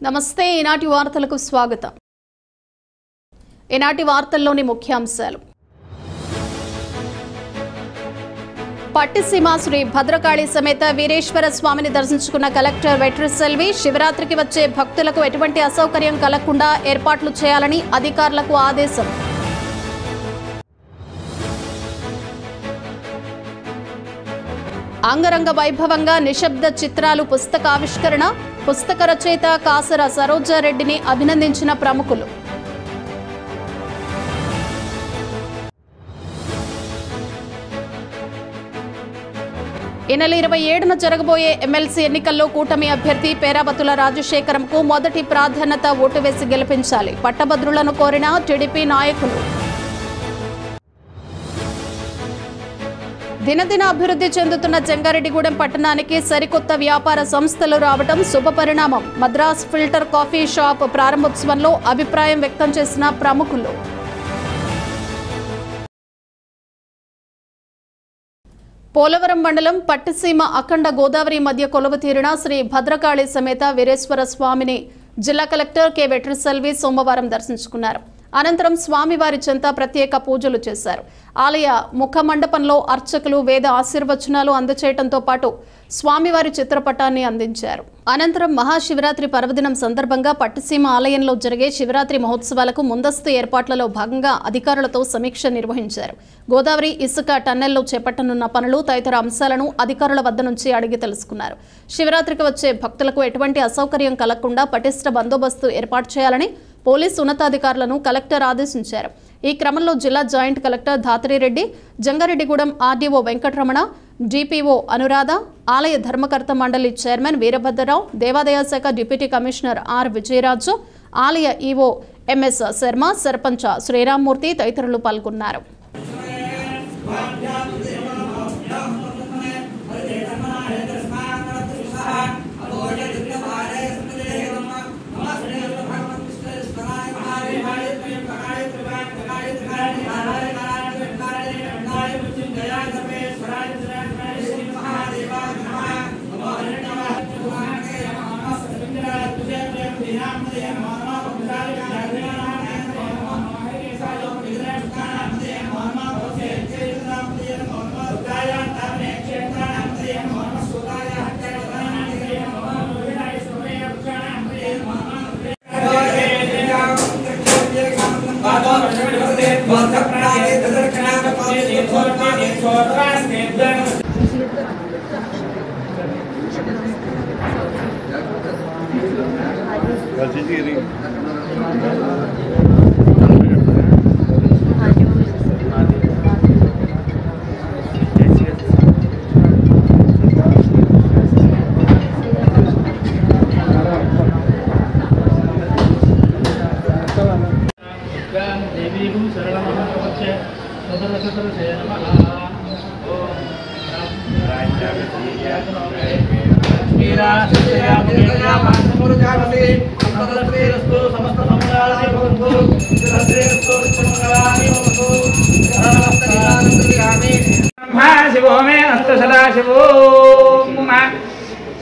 నమస్తే ఈనాటి వార్తలకు స్వాగతం. ఈనాటి వార్తల్లోని ముఖ్యాంశాలు. పట్టిసీమ శ్రీ భద్రకాళి సమేత వీరేశ్వర స్వామిని దర్శించుకున్న కలెక్టర్ వెట్రిసెల్వి శివరాత్రికి వచ్చే భక్తులకు ఎటువంటి అసౌకర్యం కలగకుండా ఏర్పాట్లు చేయాలని అధికారులకు ఆదేశం. అంగరంగ వైభవంగా నిశ్శబ్ద చిత్రాలు పుస్తకావిష్కరణ. పుస్తక రచయిత కాసర సరోజారెడ్డిని అభినందించిన ప్రముఖులు. ఈ నెల 27న జరగబోయే ఎమ్మెల్సీ ఎన్నికల్లో కూటమి అభ్యర్థి పేరాబతుల రాజశేఖరంకు మొదటి ప్రాధాన్యత ఓటు వేసి గెలిపించాలి. పట్టభద్రులను కోరిన టీడీపీ నాయకులు. దినదిన అభివృద్ధి చెందుతున్న జంగారెడ్డిగూడెం పట్టణానికి సరికొత్త వ్యాపార సంస్థలు రావడం శుభపరిణామం. మద్రాస్ ఫిల్టర్ కాఫీ షాప్ ప్రారంభోత్సవంలో అభిప్రాయం వ్యక్తం చేసిన ప్రముఖులు. పోలవరం మండలం పట్టిసీమ అఖండ గోదావరి మధ్య కొలువు తీరిన శ్రీ భద్రకాళి సమేత వీరేశ్వర స్వామిని జిల్లా కలెక్టర్ కె వెట్రిసెల్వి సోమవారం దర్శించుకున్నారు. అనంతరం స్వామివారి చెంత ప్రత్యేక పూజలు చేశారు. ఆలయ ముఖ మండపంలో అర్చకులు వేద ఆశీర్వచనాలు అందచేయడంతో పాటు స్వామివారి చిత్రపటాన్ని అందించారు. అనంతరం మహాశివరాత్రి పర్వదినం సందర్భంగా పట్టిసీమ ఆలయంలో జరిగే శివరాత్రి మహోత్సవాలకు ముందస్తు ఏర్పాట్లలో భాగంగా అధికారులతో సమీక్ష నిర్వహించారు. గోదావరి ఇసుక టన్నెల్లో చేపట్టనున్న పనులు తదితర అంశాలను అధికారుల వద్ద నుంచి అడిగి తెలుసుకున్నారు. శివరాత్రికి వచ్చే భక్తులకు ఎటువంటి అసౌకర్యం కలగకుండా పటిష్ట బందోబస్తు ఏర్పాటు చేయాలని పోలీసు ఉన్నతాధికారులను కలెక్టర్ ఆదేశించారు. ఈ క్రమంలో జిల్లా joint collector Dhatri Reddy, Jangareddygudem RDO Venkataramana, DPO Anuradha, ఆలయ ధర్మకర్త మండలి చైర్మన్ వీరభద్రరావు, దేవాదాయ శాఖ డిప్యూటీ కమిషనర్ ఆర్ విజయరాజు, ఆలయ ఈవో ఎంఎస్ శర్మ, సర్పంచ్ శ్రీరామ్మూర్తి తదితరులు పాల్గొన్నారు.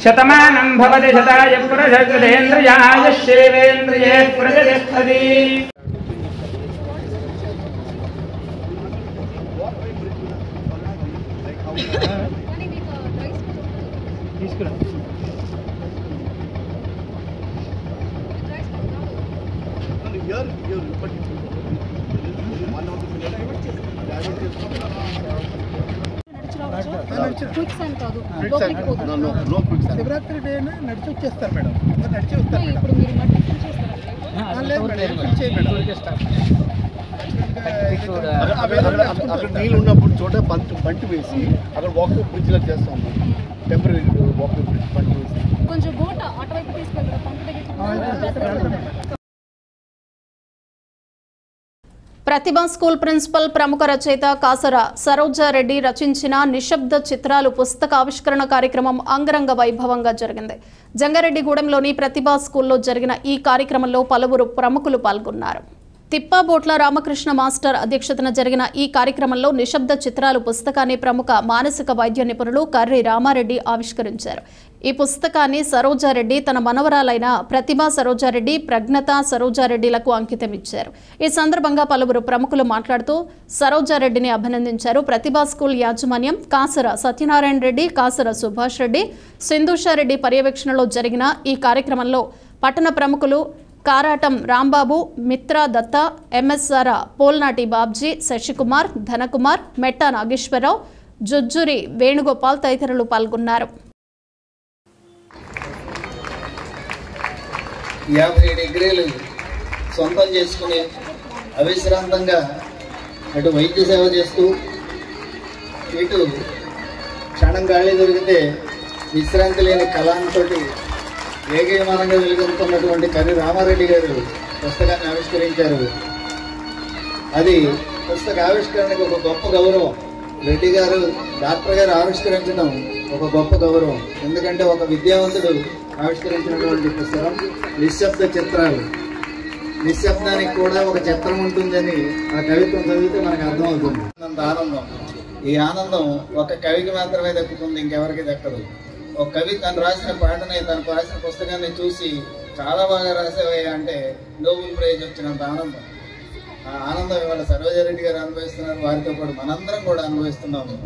శతమానం భవతి శతాయ పురుషేంద్రియాయ శివేంద్రియే ప్రతిష్టతి. శివరాత్రి డే నడిచి వచ్చేస్తారు మేడం, నడిచి వస్తారు అక్కడ నీళ్ళు ఉన్నప్పుడు చోట బంటి వేసి అక్కడ వాకర్ బ్రిడ్జ్ లా చేస్తాం. టెంపరీ వాకర్ బ్రిడ్జ్ బంటి వేసి కొంచెం ప్రతిభా స్కూల్ ప్రిన్సిపల్ ప్రముఖ రచయిత కాసర సరోజారెడ్డి రచించిన నిశ్శబ్ద చిత్రాలు పుస్తక ఆవిష్కరణ కార్యక్రమం అంగరంగ వైభవంగా జరిగింది. జంగారెడ్డిగూడెంలోని ప్రతిభా స్కూల్లో జరిగిన ఈ కార్యక్రమంలో పలువురు ప్రముఖులు పాల్గొన్నారు. తిప్పాబోట్ల రామకృష్ణ మాస్టర్ అధ్యక్షతన జరిగిన ఈ కార్యక్రమంలో నిశ్శబ్ద చిత్రాలు పుస్తకాన్ని ప్రముఖ మానసిక వైద్య నిపుణులు కర్రి రామారెడ్డి ఆవిష్కరించారు. ఈ పుస్తకాన్ని సరోజారెడ్డి తన మనవరాలైన ప్రతిభా సరోజారెడ్డి, ప్రజ్ఞత సరోజారెడ్డిలకు అంకితమిచ్చారు. ఈ సందర్భంగా పలువురు ప్రముఖులు మాట్లాడుతూ సరోజారెడ్డిని అభినందించారు. ప్రతిభా స్కూల్ యాజమాన్యం కాసర సత్యనారాయణ రెడ్డి, కాసర సుభాష్ రెడ్డి, సింధుషారెడ్డి పర్యవేక్షణలో జరిగిన ఈ కార్యక్రమంలో పట్టణ ప్రముఖులు కారాటం రాంబాబు, మిత్రా దత్త, ఎంఎస్ఆర్ పోల్నాటి బాబ్జీ, శశికుమార్, ధనకుమార్, మెట్టా నాగేశ్వరరావు, జుజ్జురి వేణుగోపాల్ తదితరులు పాల్గొన్నారు. 50 డిగ్రీలు సొంతం చేసుకుని అవిశ్రాంతంగా అటు వైద్య సేవ చేస్తూ ఇటు క్షణం గాలి దొరికితే విశ్రాంతి లేని కళాంతో ఏకీమానంగా వెలుగొందుతున్నటువంటి కవి రామారెడ్డి గారు పుస్తకాన్ని ఆవిష్కరించారు. అది పుస్తక ఆవిష్కరణకు ఒక గొప్ప గౌరవం. రెడ్డి గారు డాక్టర్ గారు ఆవిష్కరించడం ఒక గొప్ప గౌరవం. ఎందుకంటే ఒక విద్యావంతుడు ఆవిష్కరించినటువంటి పుస్తకం నిశ్శబ్ద చిత్రాలు. నిశ్శబ్దానికి కూడా ఒక చిత్రం ఉంటుందని ఆ కవిత్వం చదివితే మనకు అర్థమవుతుంది. అంత ఆనందం, ఈ ఆనందం ఒక కవికి మాత్రమే దక్కుతుంది, ఇంకెవరికి దక్కదు. ఒక కవి తను రాసిన పాటని, తనకు రాసిన పుస్తకాన్ని చూసి చాలా బాగా రాసేవయ్యా అంటే నోబెల్ ప్రైజ్ వచ్చినంత ఆనందం. ఆ ఆనందం ఇవాళ సరోజారెడ్డి గారు అనుభవిస్తున్నారు, వారితో పాటు మనందరం కూడా అనుభవిస్తున్నాము.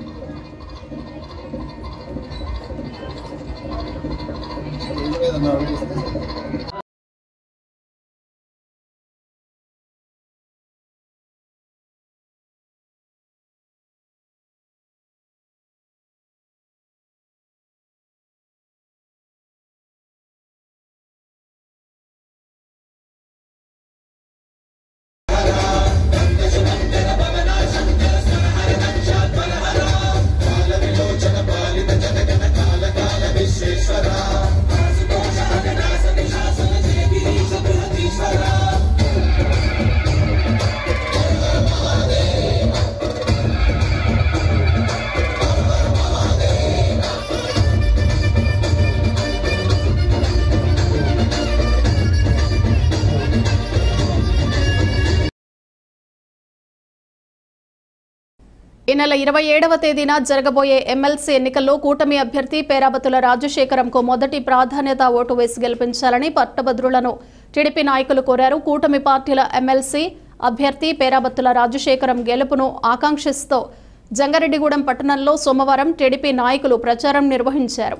ఈ నెల 27వ తేదీన జరగబోయే ఎమ్మెల్సీ ఎన్నికల్లో కూటమి అభ్యర్థి పేరాబత్తుల రాజశేఖరంకు మొదటి ప్రాధాన్యత ఓటు వేసి గెలిపించాలని పట్టభద్రులను టీడీపీ నాయకులు కోరారు. కూటమి పార్టీల ఎమ్మెల్సీ అభ్యర్థి పేరాబత్తుల రాజశేఖరం గెలుపును ఆకాంక్షిస్తూ జంగారెడ్డిగూడెం పట్టణంలో సోమవారం టీడీపీ నాయకులు ప్రచారం నిర్వహించారు.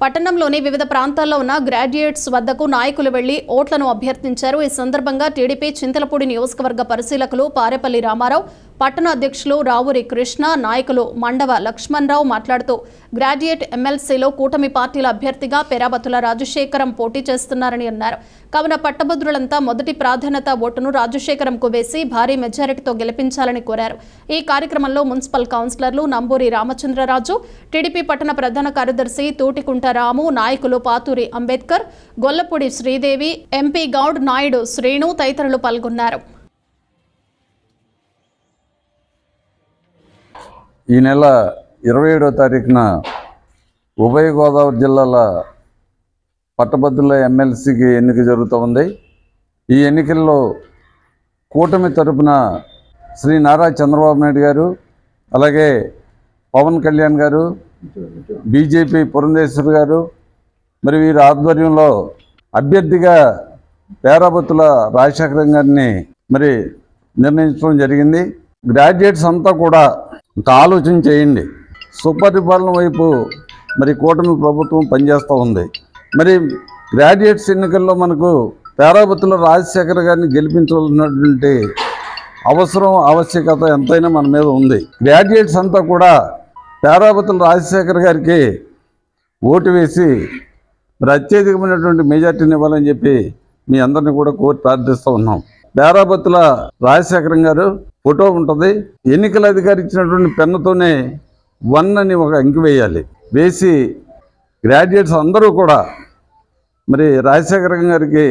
పట్టణంలోని వివిధ ప్రాంతాల్లో ఉన్న గ్రాడ్యుయేట్స్ వద్దకు నాయకులు వెళ్లి ఓట్లను అభ్యర్థించారు. ఈ సందర్భంగా టీడీపీ చింతలపూడి నియోజకవర్గ పరిశీలకులు పారేపల్లి రామారావు, పట్టణ అధ్యక్షులు రావురి కృష్ణ, నాయకులు మండవ లక్ష్మణరావు మాట్లాడుతూ గ్రాడ్యుయేట్ ఎమ్మెల్సీలో కూటమి పార్టీల అభ్యర్థిగా పేరాబత్తుల రాజశేఖరం పోటీ చేస్తున్నారని అన్నారు. కావున పట్టభద్రులంతా మొదటి ప్రాధాన్యత ఓటును రాజశేఖరంకు వేసి భారీ మెజారిటీతో గెలిపించాలని కోరారు. ఈ కార్యక్రమంలో మున్సిపల్ కౌన్సిలర్లు నంబూరి రామచంద్రరాజు, టీడీపీ పట్టణ ప్రధాన కార్యదర్శి తూటికుంట రాము, నాయకులు పాతూరి అంబేద్కర్, గొల్లపూడి శ్రీదేవి, ఎంపీ గౌడ్ నాయుడు, శ్రీను తదితరులు పాల్గొన్నారు. ఈ నెల 27వ తారీఖున ఉభయ గోదావరి జిల్లాల పట్టభద్రుల ఎమ్మెల్సీకి ఎన్నిక జరుగుతూ ఉంది. ఈ ఎన్నికల్లో కూటమి తరపున శ్రీ నారా చంద్రబాబు నాయుడు గారు, అలాగే పవన్ కళ్యాణ్ గారు, బీజేపీ పురంధేశ్వర్ గారు, మరి వీరి ఆధ్వర్యంలో అభ్యర్థిగా పేరాబత్తుల రాజశేఖరం గారిని మరి నిర్ణయించడం జరిగింది. గ్రాడ్యుయేట్స్ అంతా కూడా ఒక ఆలోచన చేయండి. సుపరిపాలన వైపు మరి కూటమి ప్రభుత్వం పనిచేస్తూ ఉంది. మరి గ్రాడ్యుయేట్స్ ఎన్నికల్లో మనకు పేరాబత్తుల రాజశేఖర్ గారిని గెలిపించాల్సినటువంటి అవసరం, ఆవశ్యకత ఎంతైనా మన మీద ఉంది. గ్రాడ్యుయేట్స్ అంతా కూడా పేరాబత్తుల రాజశేఖర్ గారికి ఓటు వేసి మరి అత్యధికమైనటువంటి మెజార్టీని ఇవ్వాలని చెప్పి మీ అందరినీ కూడా కోరి ప్రార్థిస్తూ ఉన్నాం. పేరాబత్తుల రాజశేఖరం గారు ఫోటో ఉంటుంది. ఎన్నికల అధికారి ఇచ్చినటువంటి పెన్నుతోనే 1 అని ఒక అంకి వేయాలి. వేసి గ్రాడ్యుయేట్స్ అందరూ కూడా మరి రాజశేఖరం గారికి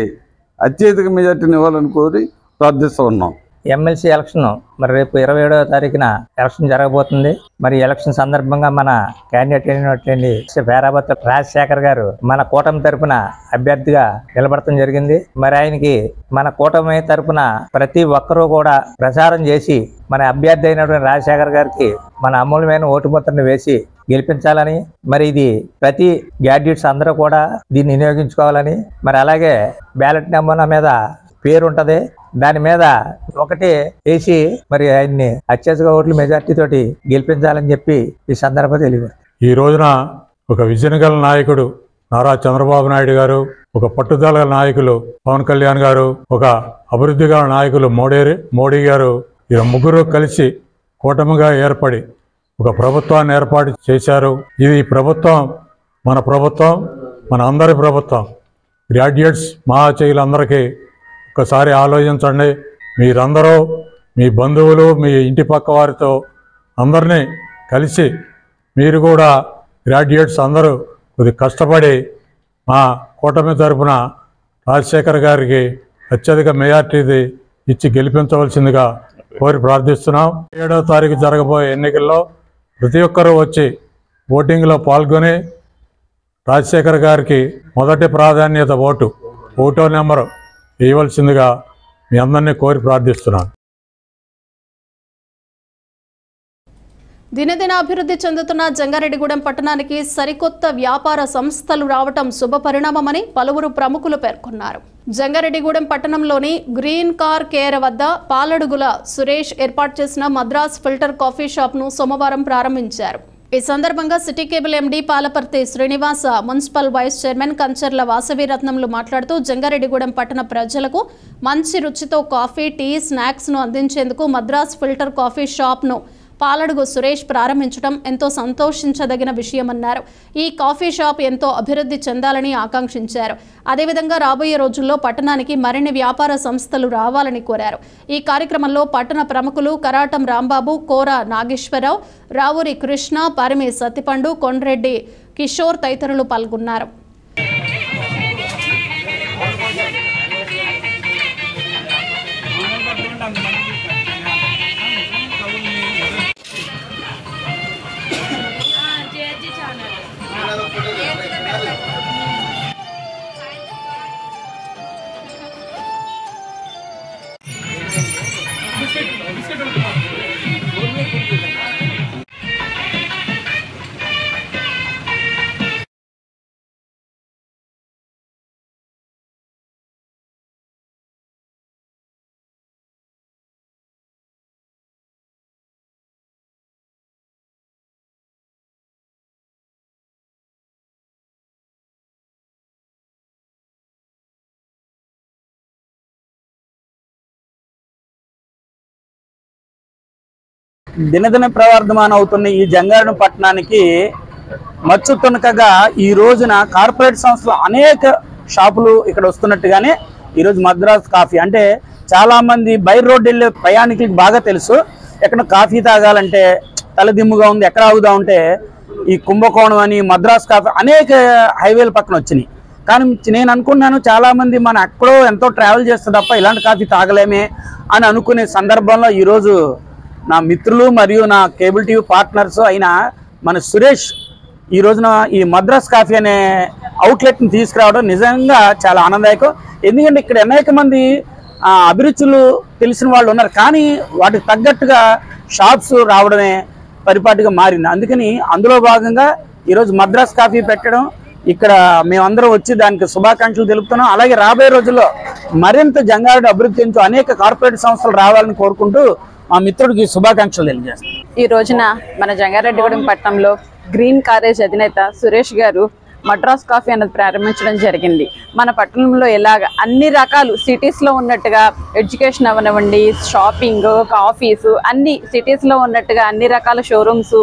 అత్యధిక మెజార్టీని ఇవ్వాలని కోరి ప్రార్థిస్తూ ఉన్నాం. ఎమ్మెల్సీ ఎలక్షన్ మరి రేపు 27వ తారీఖున ఎలక్షన్ జరగబోతుంది. మరి ఎలక్షన్ సందర్భంగా మన క్యాండిడేట్ అయినటువంటి పేరాబత్తుల రాజశేఖర్ గారు మన కూటమి తరపున అభ్యర్థిగా నిలబడటం జరిగింది. మరి ఆయనకి మన కూటమి తరపున ప్రతి ఒక్కరూ కూడా ప్రచారం చేసి మన అభ్యర్థి అయినటువంటి రాజశేఖర్ గారికి మన అమూల్యమైన ఓటు ముద్రను వేసి గెలిపించాలని, మరి ఇది ప్రతి గ్రాడ్యుయేట్స్ అందరూ కూడా దీన్ని వినియోగించుకోవాలని, మరి అలాగే బ్యాలెట్ నమూనా మీద పేరు ఉంటుంది, దాని మీద ఒకటి వేసి మరి ఆయన్ని అత్యధిక ఓట్ల మెజార్టీ తోటి గెలిపించాలని చెప్పి ఈ సందర్భంగా తెలియదు. ఈ రోజున ఒక విజన్ గల నాయకుడు నారా చంద్రబాబు నాయుడు గారు, ఒక పట్టుదల గల నాయకులు పవన్ కళ్యాణ్ గారు, ఒక అభివృద్ధి గల నాయకులు మోడీ గారు, ఈ ముగ్గురు కలిసి కూటమిగా ఏర్పడి ఒక ప్రభుత్వాన్ని ఏర్పాటు చేశారు. ఇది ప్రభుత్వం మన అందరి ప్రభుత్వం. గ్రాడ్యుయేట్స్ మహాశయులందరికీ ఒకసారి ఆలోచించండి. మీరందరూ మీ బంధువులు, మీ ఇంటి పక్క వారితో అందరినీ కలిసి మీరు కూడా గ్రాడ్యుయేట్స్ అందరూ కొద్ది కష్టపడి మా కూటమి తరపున రాజశేఖర్ గారికి అత్యధిక మెజార్టీది ఇచ్చి గెలిపించవలసిందిగా కోరి ప్రార్థిస్తున్నాం. 7వ తారీఖు జరగబోయే ఎన్నికల్లో ప్రతి ఒక్కరూ వచ్చి ఓటింగ్లో పాల్గొని రాజశేఖర్ గారికి మొదటి ప్రాధాన్యత ఓటో నెంబరు వేయవలసిందిగా మీ అందరినీ కోరి ప్రార్థిస్తున్నాను. దినదిన అభివృద్ధి చెందుతున్న జంగారెడ్డిగూడెం పట్టణానికి సరికొత్త వ్యాపార సంస్థలు రావటం శుభపరిణామమని పలువురు ప్రముఖులు పేర్కొన్నారు. జంగారెడ్డిగూడెం పట్టణంలోని గ్రీన్ కార్ కేర్ వద్ద పాలడుగుల సురేష్ ఏర్పాటు చేసిన మద్రాస్ ఫిల్టర్ కాఫీ షాప్ను సోమవారం ప్రారంభించారు. ఈ సందర్భంగా city cable MD Palaparthi Srinivasa, municipal vice chairman Kancharla వాసవిరత్నంలు మాట్లాడుతూ జంగారెడ్డిగూడెం పట్టణ ప్రజలకు మంచి రుచితో కాఫీ, టీ, స్నాక్స్ను అందించేందుకు మద్రాస్ ఫిల్టర్ కాఫీ షాప్ను పాలడుగు సురేష్ ప్రారంభించడం ఎంతో సంతోషించదగిన విషయమన్నారు. ఈ కాఫీ షాప్ ఎంతో అభివృద్ధి చెందాలని ఆకాంక్షించారు. అదేవిధంగా రాబోయే రోజుల్లో పట్టణానికి మరిన్ని వ్యాపార సంస్థలు రావాలని కోరారు. ఈ కార్యక్రమంలో పట్టణ ప్రముఖులు కరాటం రాంబాబు, కోర నాగేశ్వరరావు, రావూరి కృష్ణ, పరిమి సత్తిపండు, కొండ్రెడ్డి కిషోర్ తదితరులు పాల్గొన్నారు. దినదిన ప్రవర్ధమానం అవుతున్న ఈ జంగారెడ్డి పట్టణానికి మచ్చు తునకగా ఈ రోజున కార్పొరేట్ సంస్థలు అనేక షాపులు ఇక్కడ వస్తున్నట్టుగానే ఈరోజు మద్రాస్ కాఫీ అంటే చాలామంది బై రోడ్ వెళ్ళే ప్రయాణికులకు బాగా తెలుసు. ఎక్కడ కాఫీ తాగాలంటే తలదిమ్ముగా ఉంది, ఎక్కడ ఆగుదా ఉంటే ఈ కుంభకోణం అని మద్రాస్ కాఫీ అనేక హైవేల పక్కన వచ్చినాయి. కానీ నేను అనుకున్నాను చాలామంది మన ఎక్కడో ఎంతో ట్రావెల్ చేస్తే తప్ప ఇలాంటి కాఫీ తాగలేమే అని అనుకునే సందర్భంలో ఈరోజు నా మిత్రులు మరియు నా కేబుల్ టీవీ పార్ట్నర్స్ అయిన మన సురేష్ ఈ రోజున ఈ మద్రాస్ కాఫీ అనే అవుట్లెట్ని తీసుకురావడం నిజంగా చాలా ఆనందదాయకం. ఎందుకంటే ఇక్కడ అనేక మంది అభిరుచులు తెలిసిన వాళ్ళు ఉన్నారు, కానీ వాటికి తగ్గట్టుగా షాప్స్ రావడమే పరిపాటిగా మారింది. అందుకని అందులో భాగంగా ఈరోజు మద్రాస్ కాఫీ పెట్టడం, ఇక్కడ మేమందరం వచ్చి దానికి శుభాకాంక్షలు తెలుపుతున్నాం. అలాగే రాబోయే రోజుల్లో మరింత జంగారెడ్డి అభివృద్ధి చెందుతూ అనేక కార్పొరేట్ సంస్థలు రావాలని కోరుకుంటూ మా మిత్రుడికి శుభాకాంక్షలు తెలియజేస్తాం. ఈ రోజున మన జంగారెడ్డిగూడెం పట్టణంలో గ్రీన్ కారేజ్ అధినేత సురేష్ గారు మద్రాస్ కాఫీ అనేది ప్రారంభించడం జరిగింది. మన పట్టణంలో ఎలాగ అన్ని రకాలు సిటీస్లో ఉన్నట్టుగా ఎడ్యుకేషన్ అవనివ్వండి, షాపింగ్, కాఫీసు అన్ని సిటీస్లో ఉన్నట్టుగా అన్ని రకాల షోరూమ్స్,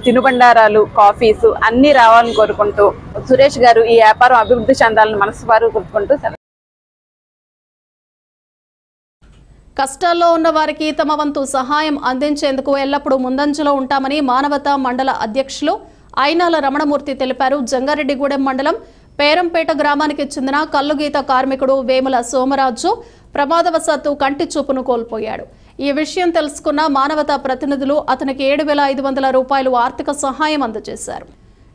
తినుబండారాలు, కాఫీసు అన్నీ రావాలని కోరుకుంటూ సురేష్ గారు ఈ వ్యాపారం అభివృద్ధి చెందాలని మనసు వారు కోరుకుంటూ కష్టాల్లో ఉన్న వారికి తమ వంతు సహాయం అందించేందుకు ఎల్లప్పుడూ ముందంజలో ఉంటామని మానవతా మండల అధ్యక్షులు అయినాల రమణమూర్తి తెలిపారు. జంగారెడ్డిగూడెం మండలం పేరంపేట గ్రామానికి చెందిన కల్లుగీత కార్మికుడు వేముల సోమరాజు ప్రమాదవశాత్తు కంటి చూపును కోల్పోయాడు. ఈ విషయం తెలుసుకున్న మానవతా ప్రతినిధులు అతనికి 7,500 రూపాయలు ఆర్థిక సహాయం అందజేశారు.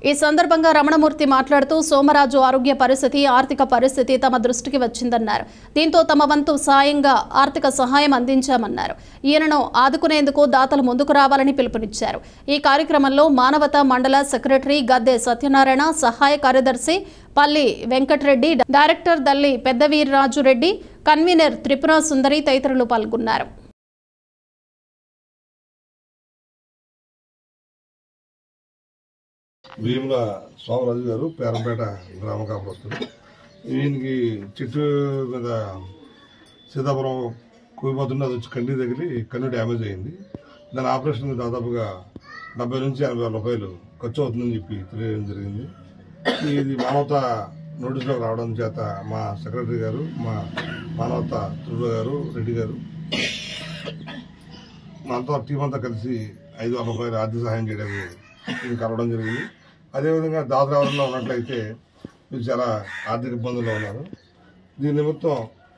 ఈ సందర్భంగా రమణమూర్తి మాట్లాడుతూ సోమరాజు ఆరోగ్య పరిస్థితి, ఆర్థిక పరిస్థితి తమ దృష్టికి వచ్చిందన్నారు. దీంతో తమ వంతు సాయంగా ఆర్థిక సహాయం అందించామన్నారు. ఈయనను ఆదుకునేందుకు దాతలు ముందుకు రావాలని పిలుపునిచ్చారు. ఈ కార్యక్రమంలో మానవతా మండల సెక్రటరీ గద్దె సత్యనారాయణ, సహాయ కార్యదర్శి పల్లి వెంకటరెడ్డి, డైరెక్టర్ దల్లి పెద్దవీర్రాజు రెడ్డి, కన్వీనర్ త్రిపుర సుందరి తదితరులు పాల్గొన్నారు. భీముల సోమరాజు గారు పేరంపేట గ్రామ కాపురస్తులు. ఈయనకి చెట్టు మీద సీతాపురం కూలిపోతుంటే అది వచ్చి కంటి తగిలి కన్ను డ్యామేజ్ అయింది. దాని ఆపరేషన్కి దాదాపుగా 70 నుంచి 80 వేల రూపాయలు ఖర్చు అవుతుందని చెప్పి తెలియడం జరిగింది. ఇది మానవతా నోటీసులోకి రావడం చేత మా సెక్రటరీ గారు, మా మానవతా త్రిపుర గారు, రెడ్డి గారు మాతో టీం అంతా కలిసి 5,000 రూపాయలు ఆర్థిక సహాయం చేయడానికి కలవడం జరిగింది. అదేవిధంగా దాదాపు ఎవరైనా ఉన్నట్లయితే మీరు చాలా ఆర్థిక ఇబ్బందుల్లో ఉన్నారు. దీని నిమిత్తం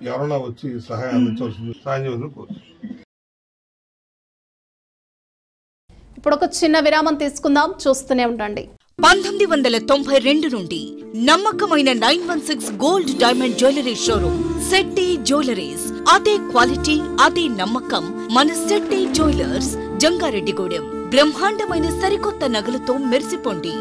ఎవరైనా వచ్చి సహాయం అందించవలసింది, సహాయం చేయవలసింది కోరుతున్నాను. ఇప్పుడు ఒక చిన్న విరామం తీసుకుందాం, చూస్తూనే ఉండండి. 1992 నుండి నమ్మకమైన 916 gold diamond jewellery showroom Shetty jewelleries. అదే క్వాలిటీ, అదే నమ్మకం మన శెట్టి జ్యువెలర్స్, జంగారెడ్డిగూడెం. బ్రహ్మాండమైన సరికొత్త నగలతో మెరిసిపోండి.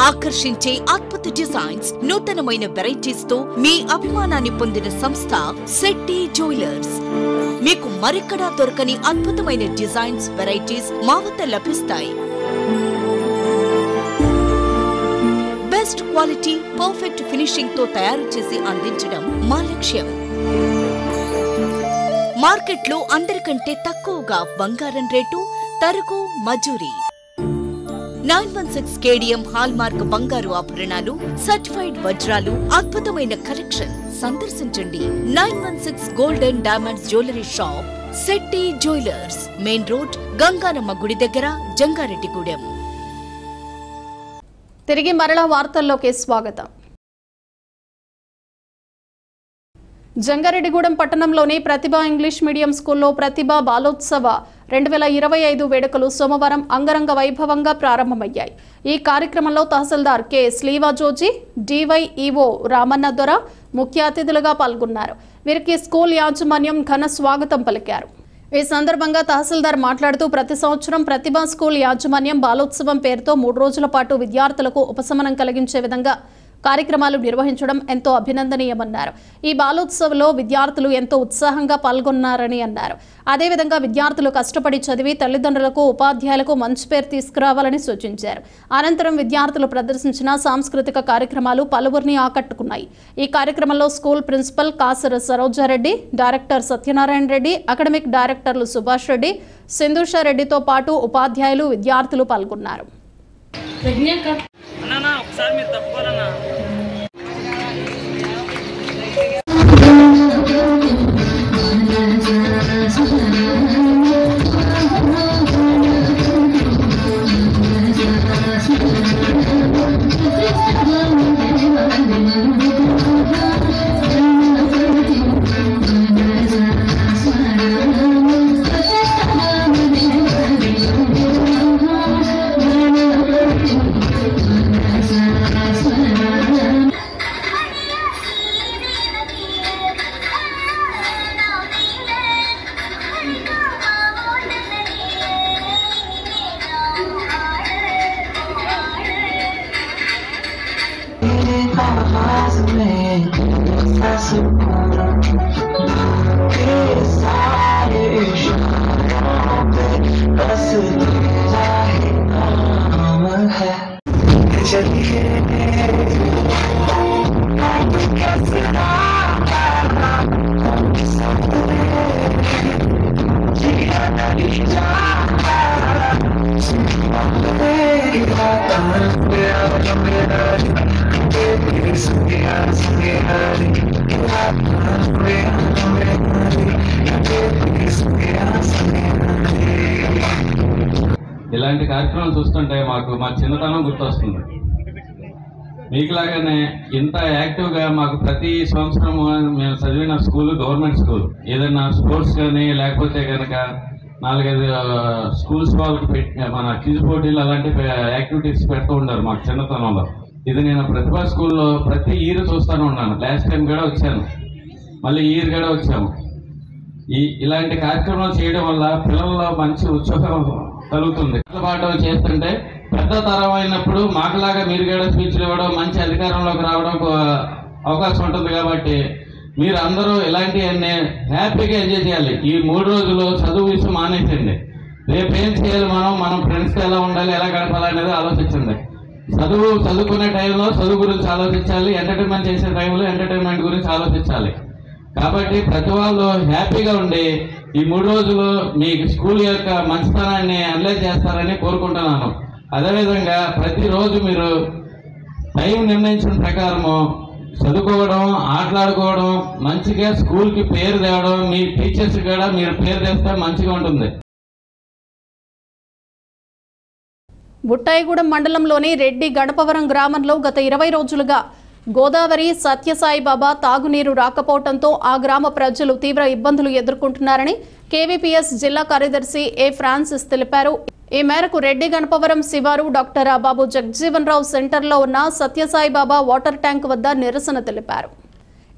ఆకర్షించే అద్భుత డిజైన్స్, నూతనమైన వెరైటీస్ తో మీ అభిమానాన్ని పొందిన సంస్థ శెట్టి జ్యువెలర్స్. మీకు మరెక్కడా దొరకని అద్భుతమైన డిజైన్స్, వెరైటీస్ మా వద్ద లభిస్తాయి. బెస్ట్ క్వాలిటీ, పర్ఫెక్ట్ ఫినిషింగ్ తో తయారు చేసి అందించడం మా లక్ష్యం. మార్కెట్లో అందరికంటే తక్కువగా బంగారం రేటు, తరుగు, మజూరీ. 916 కేడిఎం హాల్ మార్క్ బంగారు ఆభరణాలు, సర్టిఫైడ్ వజ్రాలు, అద్భుతమైన కలెక్షన్. సందర్శించండి 916 gold and diamonds jewellery shop, Shetty jewellers, main road, Ganganamma గుడి దగ్గర, జంగారెడ్డిగూడెం. తిరిగి మరలా వార్తల్లోకి స్వాగతం. జంగారెడ్డిగూడెం పట్టణంలోని ప్రతిభ ఇంగ్లీష్ మీడియం స్కూల్లో ప్రతిభ బాలోత్సవ 2025 వేడుకలు సోమవారం అంగరంగ వైభవంగా ప్రారంభమయ్యాయి. ఈ కార్యక్రమంలో తహసీల్దార్ కె శ్రీవాజోజీ, డివైఈఓ రామన్న దొర ముఖ్య అతిథులుగా పాల్గొన్నారు. వీరికి స్కూల్ యాజమాన్యం ఘన స్వాగతం పలికారు. ఈ సందర్భంగా తహసీల్దార్ మాట్లాడుతూ ప్రతి సంవత్సరం ప్రతిభ స్కూల్ యాజమాన్యం బాలోత్సవం పేరుతో 3 రోజుల పాటు విద్యార్థులకు ఉపశమనం కలిగించే విధంగా కార్యక్రమాలు నిర్వహించడం ఎంతో అభినందనీయమన్నారు. ఈ బాలోత్సవంలో విద్యార్థులు ఎంతో ఉత్సాహంగా పాల్గొన్నారని అన్నారు. అదేవిధంగా విద్యార్థులు కష్టపడి చదివి తల్లిదండ్రులకు, ఉపాధ్యాయులకు మంచి పేరు తీసుకురావాలని సూచించారు. అనంతరం విద్యార్థులు ప్రదర్శించిన సాంస్కృతిక కార్యక్రమాలు పలువురిని ఆకట్టుకున్నాయి. ఈ కార్యక్రమంలో school principal Kasara Saroja Reddy, director Satyanarayana Reddy, academic డైరెక్టర్లు సుభాష్ రెడ్డి, సింధుషారెడ్డితో పాటు ఉపాధ్యాయులు, విద్యార్థులు పాల్గొన్నారు. ఇలాంటి కార్యక్రమాలు చూస్తుంటే మాకు మా చిన్నతనం గుర్తొస్తుంది. మీకులాగానే ఇంత యాక్టివ్గా మాకు ప్రతి సంవత్సరం మేము చదివిన స్కూల్ గవర్నమెంట్ స్కూల్, ఏదైనా స్పోర్ట్స్ కానీ లేకపోతే కనుక 4-5 స్కూల్స్ వాళ్ళకి మన క్విజ్ పోటీలు అలాంటి యాక్టివిటీస్ పెడుతూ ఉంటారు మాకు చిన్నతనంలో. ఇది నేను ప్రతిభా స్కూల్లో ప్రతి ఇయర్ చూస్తూనే ఉన్నాను. లాస్ట్ టైం కూడా వచ్చాను, మళ్ళీ ఈ ఇయర్ కూడా వచ్చాము. ఇలాంటి కార్యక్రమాలు చేయడం వల్ల పిల్లల్లో మంచి ఉత్సాహం కలుగుతుంది. పాటు చేస్తుంటే పెద్ద తరం అయినప్పుడు మాకులాగా మీరు కూడా స్పీచ్లు ఇవ్వడం, మంచి అధికారంలోకి రావడం అవకాశం ఉంటుంది. కాబట్టి మీరు అందరూ ఇలాంటివన్నీ హ్యాపీగా ఎంజాయ్ చేయాలి. ఈ 3 రోజులు చదువు విషయం మానేసండి. రేపు ఏం చేయాలి, మనం ఫ్రెండ్స్తో ఎలా ఉండాలి, ఎలా గడపాలి అనేది ఆలోచించండి. చదువుకునే టైంలో చదువు గురించి ఆలోచించాలి, ఎంటర్టైన్మెంట్ చేసే టైంలో ఎంటర్టైన్మెంట్ గురించి ఆలోచించాలి. కాబట్టి ప్రతి వాళ్ళు హ్యాపీగా ఉండి ఈ 3 రోజులు మీ స్కూల్ యొక్క మంచితనాన్ని అనలైజ్ చేస్తారని కోరుకుంటున్నాను. అదేవిధంగా ప్రతిరోజు మీరు టైం నిర్ణయించిన ప్రకారము చదువుకోవడం, ఆటలాడుకోవడం, మంచిగా స్కూల్కి పేరు తేవడం, మీ టీచర్స్ కూడా మీరు పేరు తెస్తే మంచిగా ఉంటుంది. బుట్టాయిగూడెం మండలంలోని రెడ్డి గణపవరం గ్రామంలో గత 20 రోజులుగా గోదావరి సత్యసాయిబాబా తాగునీరు రాకపోవడంతో ఆ గ్రామ ప్రజలు తీవ్ర ఇబ్బందులు ఎదుర్కొంటున్నారని కేవీపీఎస్ జిల్లా కార్యదర్శి ఏ ఫ్రాన్సిస్ తెలిపారు. ఈ మేరకు రెడ్డి గణపవరం శివారు డాక్టర్ బాబు జగజీవన్ రావు సెంటర్లో ఉన్న సత్యసాయిబాబా వాటర్ ట్యాంక్ వద్ద నిరసన తెలిపారు.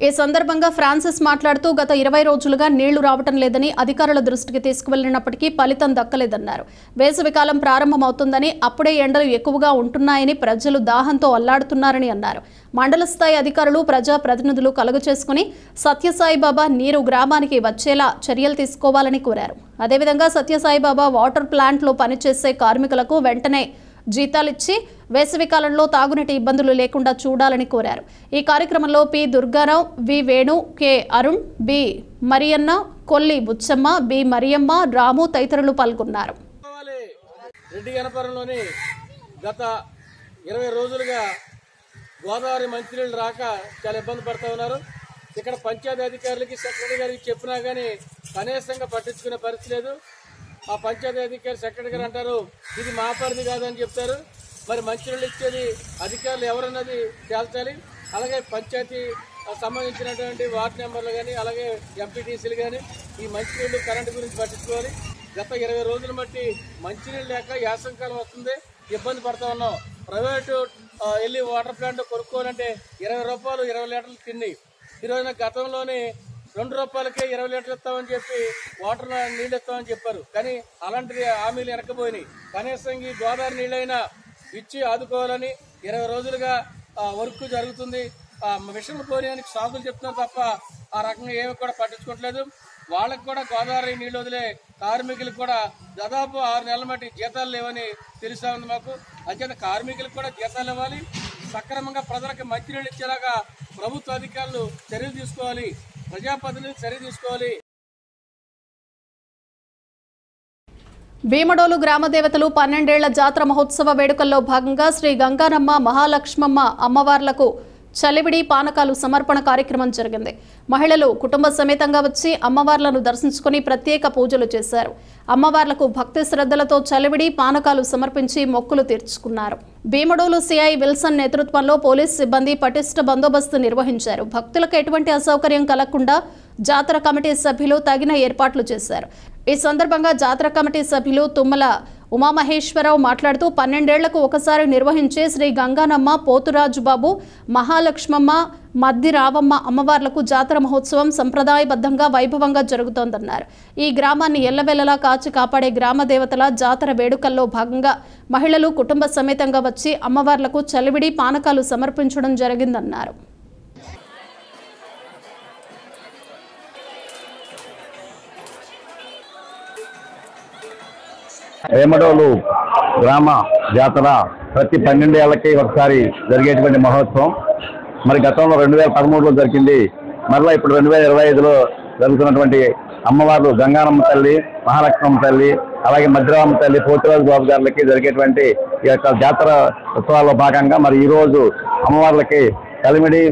ఈ సందర్భంగా ఫ్రాన్సిస్ మాట్లాడుతూ గత 20 రోజులుగా నీళ్లు రావటం లేదని అధికారుల దృష్టికి తీసుకువెళ్లినప్పటికీ ఫలితం దక్కలేదన్నారు. వేసవికాలం ప్రారంభమవుతుందని, అప్పుడే ఎండలు ఎక్కువగా ఉంటున్నాయని ప్రజలు దాహంతో అల్లాడుతున్నారని అన్నారు. మండల స్థాయి అధికారులు, ప్రజాప్రతినిధులు కలుగచేసుకుని సత్యసాయిబాబా నీరు గ్రామానికి వచ్చేలా చర్యలు తీసుకోవాలని కోరారు. అదేవిధంగా సత్యసాయిబాబా వాటర్ ప్లాంట్లో పనిచేసే కార్మికులకు వెంటనే జీతాలిచ్చి వేసవికాలంలో తాగునీటి ఇబ్బందులు లేకుండా చూడాలని కోరారు. ఈ కార్యక్రమంలో P Durgarao, V Venu, K Arun, B Marianna, Kolli Buchamma, B Mariyamma, Ramu తదితరులు పాల్గొన్నారు. రెడ్డి గణపురంలోని గత 20 రోజులుగా గోదావరి మంచినీళ్ళు రాక చాలా ఇబ్బంది పడుతూ ఉన్నారు. ఇక్కడ పంచాయతీ అధికారులకి, సెక్రటరీ గారికి చెప్పినా కానీ కనీసంగా పట్టించుకునే పరిస్థితి లేదు. ఆ పంచాయతీ అధికారి, సెక్రటరీ గారు అంటారు ఇది మా పరిధి కాదని చెప్తారు. మరి మంచినీళ్ళు ఇచ్చేది అధికారులు ఎవరన్నది తేల్చాలి. అలాగే పంచాయతీ సంబంధించినటువంటి వార్డు మెంబర్లు కానీ, అలాగే ఎంపీటీసీలు కానీ ఈ మంచినీళ్ళు, కరెంటు గురించి పట్టించుకోవాలి. గత 20 రోజులు బట్టి మంచినీళ్ళు లేక యాసంకాలం వస్తుంది, ఇబ్బంది పడుతూ ఉన్నాం. ప్రైవేటు వెళ్ళి వాటర్ ప్లాంట్ కొనుక్కోవాలంటే 20 రూపాయలు 20 లీటర్లు తిండి. ఈరోజున గతంలోనే 2 రూపాయలకే 20 లీటర్లు ఇస్తామని చెప్పి వాటర్ నీళ్ళు ఇస్తామని చెప్పారు. కానీ అలాంటి హామీలు వెనకపోయినాయి. కనీసం ఈ గోదావరి నీళ్ళైనా ఇచ్చి ఆదుకోవాలని 20 రోజులుగా వర్క్ జరుగుతుంది. మిషన్ పోనీయానికి సాగులు చెప్తున్నారు తప్ప ఆ రకంగా ఏమి కూడా పట్టించుకోవట్లేదు. వాళ్ళకి కూడా గోదావరి నీళ్ళు వదిలే కార్మికులకు కూడా దాదాపు 6 నెలల మట్టి జీతాలు లేవని తెలుసా ఉంది మాకు. అంచేత కార్మికులకు కూడా జీతాలు ఇవ్వాలి. సక్రమంగా ప్రజలకు మంచినీళ్ళు ఇచ్చేలాగా ప్రభుత్వ అధికారులు చర్యలు తీసుకోవాలి, ప్రజాప్రతినిధులు చర్య తీసుకోవాలి. భీమడోలు గ్రామ దేవతలు 12 ఏళ్ల జాతర మహోత్సవ వేడుకల్లో భాగంగా శ్రీ గంగారమ్మ, మహాలక్ష్మమ్మ అమ్మవార్లకు చలివిడి పానకాలు సమర్పణ కార్యక్రమం జరిగింది. మహిళలు కుటుంబ సమేతంగా వచ్చి అమ్మవార్లను దర్శించుకుని ప్రత్యేక పూజలు చేశారు. అమ్మవార్లకు భక్తి శ్రద్ధలతో చలివిడి పానకాలు సమర్పించి మొక్కులు తీర్చుకున్నారు. భీమడోలు సిఐ విల్సన్ నేతృత్వంలో పోలీస్ సిబ్బంది పటిష్ట బందోబస్తు నిర్వహించారు. భక్తులకు ఎటువంటి అసౌకర్యం కలగకుండా జాతర కమిటీ సభ్యులు తగిన ఏర్పాట్లు చేశారు. ఈ సందర్భంగా జాతర కమిటీ సభ్యులు తుమ్మల ఉమామహేశ్వరరావు మాట్లాడుతూ 12 ఏళ్లకు ఒకసారి నిర్వహించే శ్రీ గంగానమ్మ, పోతురాజుబాబు, మహాలక్ష్మమ్మ, మద్ది రావమ్మ అమ్మవార్లకు జాతర మహోత్సవం సంప్రదాయబద్ధంగా వైభవంగా జరుగుతోందన్నారు. ఈ గ్రామాన్ని ఎల్లవెల్లలా కాచి కాపాడే గ్రామ దేవతల జాతర వేడుకల్లో భాగంగా మహిళలు కుటుంబ సమేతంగా వచ్చి అమ్మవార్లకు చలివిడి పానకాలు సమర్పించడం జరిగిందన్నారు. భీమడోలు గ్రామ జాతర ప్రతి 12 ఏళ్లకి ఒకసారి జరిగేటువంటి మహోత్సవం. మరి గతంలో 2013లో జరిగింది. మరలా ఇప్పుడు 2025లో జరుగుతున్నటువంటి అమ్మవారు గంగానమ్మ తల్లి, మహాలక్ష్మమ్మ తల్లి, అలాగే మద్రామ్మ తల్లి, పోతురాజు బాబు గారులకి జరిగేటువంటి ఈ యొక్క జాతర ఉత్సవాల్లో భాగంగా మరి ఈరోజు అమ్మవార్లకి కలిమిడి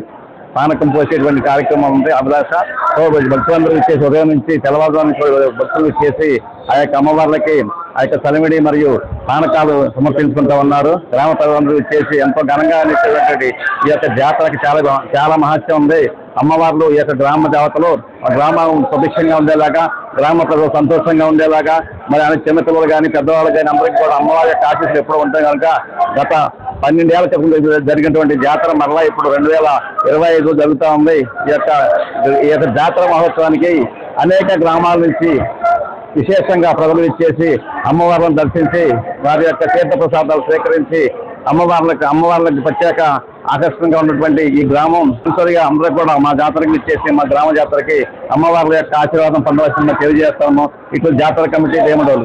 పానకం పోసేటువంటి కార్యక్రమం ఉంది. అభిలాష భక్తులందరూ ఇచ్చేసి ఉదయం నుంచి తెల్లవారుజాము భక్తులు చేసి ఆ యొక్క అమ్మవార్లకి ఆ యొక్క చలిమిడి మరియు పానకాలు సమర్పించుకుంటూ ఉన్నారు. గ్రామ ప్రజలందరూ ఇచ్చేసి ఎంతో ఘనంగా అనేటువంటి ఈ యొక్క జాతరకి చాలా మహత్యం ఉంది. అమ్మవార్లు ఈ యొక్క గ్రామ దేవతలు గ్రామం సుభిక్షంగా ఉండేలాగా, గ్రామ ప్రజలు సంతోషంగా ఉండేలాగా, మరి ఆయన చిన్నపిల్లలు కానీ పెద్దవాళ్ళు కానీ అందరికీ కూడా అమ్మవారి యొక్క ఆశీస్సులు ఎప్పుడు ఉంటాయి కనుక గత 12 ఏళ్ల క్రితం జరిగినటువంటి జాతర మరలా ఇప్పుడు 2025 జరుగుతూ ఉంది. ఈ యొక్క జాతర మహోత్సవానికి అనేక గ్రామాల నుంచి విశేషంగా ప్రజలు ఇచ్చేసి అమ్మవార్లను దర్శించి వారి యొక్క తీర్థప్రసాదాలు స్వీకరించి అమ్మవార్లకు ప్రత్యేక ఆకర్షణగా ఉన్నటువంటి ఈ గ్రామం తప్పనిసరిగా అందరూ కూడా మా జాతరకి ఇచ్చేసి మా గ్రామ జాతరకి అమ్మవార్ల యొక్క ఆశీర్వాదం పొందవలసిందిగా తెలియజేస్తాము. ఇటు జాతర కమిటీ ఏమడోలు.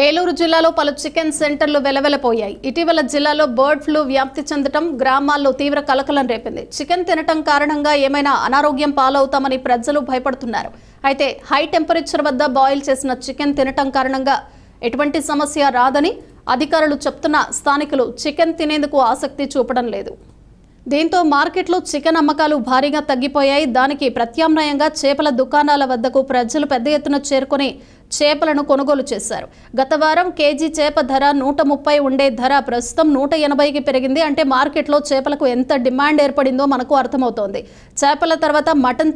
ఏలూరు జిల్లాలో పలు చికెన్ సెంటర్లు వెలవెలపోయాయి. ఇటీవల జిల్లాలో బర్డ్ ఫ్లూ వ్యాప్తి చెందడం గ్రామాల్లో తీవ్ర కలకలం రేపింది. చికెన్ తినటం కారణంగా ఏమైనా అనారోగ్యం పాలవుతామని ప్రజలు భయపడుతున్నారు. అయితే హై టెంపరేచర్ వద్ద బాయిల్ చేసిన చికెన్ తినటం కారణంగా ఎటువంటి సమస్య రాదని అధికారులు చెప్తున్నా స్థానికులు చికెన్ తినేందుకు ఆసక్తి చూపడం లేదు. దీంతో మార్కెట్లో చికెన్ అమ్మకాలు భారీగా తగ్గిపోయాయి. దానికి ప్రత్యామ్నాయంగా చేపల దుకాణాల వద్దకు ప్రజలు పెద్ద ఎత్తున చేరుకుని చేపలను కొనుగోలు చేశారు. గత వారం కేజీ చేప ధర 130 ఉండే ధర ప్రస్తుతం 180కి పెరిగింది. అంటే మార్కెట్లో చేపలకు ఎంత డిమాండ్ ఏర్పడిందో మనకు అర్థమవుతోంది. చేపల తర్వాత మటన్